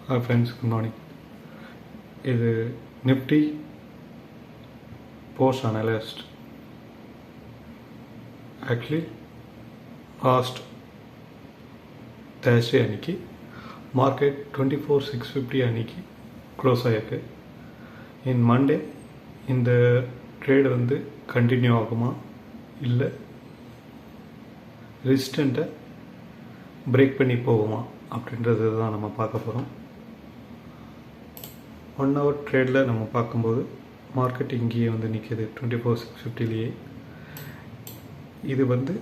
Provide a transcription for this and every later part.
Hi friends, good morning. இது Nifty post analyst. Actually last Thursday அன்னைக்கு market 24,650 அன்னைக்கு close ஆகிருக்கு. இன் மண்டே இந்த ட்ரேடு வந்து கண்டினியூ ஆகுமா இல்லை ரெசிஸ்டண்ட்டை பிரேக் பண்ணி போகுமா அப்படின்றது தான் நம்ம பார்க்க போகிறோம். 1 hour ட்ரேடில் நம்ம பார்க்கும்போது மார்க்கெட் இங்கேயே வந்து நிற்கிது 24,650லேயே. இது வந்து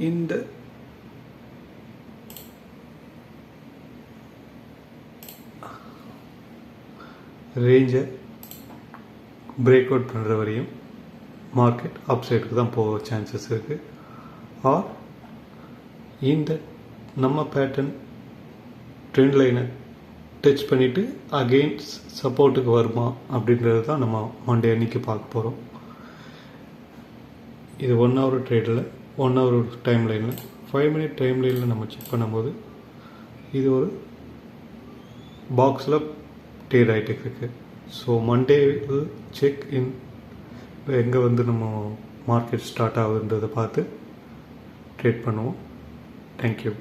இந்த ரேஞ்சை பிரேக் அவுட் பண்ணுற வரையும் மார்க்கெட் அப் சைடுக்கு தான் போக சான்சஸ் இருக்குது. ஆர் இந்த நம்ம பேட்டர்ன் ட்ரெண்ட் லைனை டச் பண்ணிவிட்டு அகெயின்ஸ்ட் சப்போர்ட்டுக்கு வருமா அப்படின்றது தான் நம்ம மண்டே அன்னைக்கு பார்க்க போகிறோம். இது 1 hour ட்ரேடில் 1 hour டைம் லைனில் 5 minute டைம் லைனில் நம்ம செக் பண்ணும்போது இது ஒரு பாக்ஸில் ட்ரேட் ஆகிட்டு இருக்கு. ஸோ மண்டே செக் இன் எங்கே வந்து நம்ம மார்க்கெட் ஸ்டார்ட் ஆகுதுன்றதை பார்த்து ட்ரேட் பண்ணுவோம். தேங்க்யூ.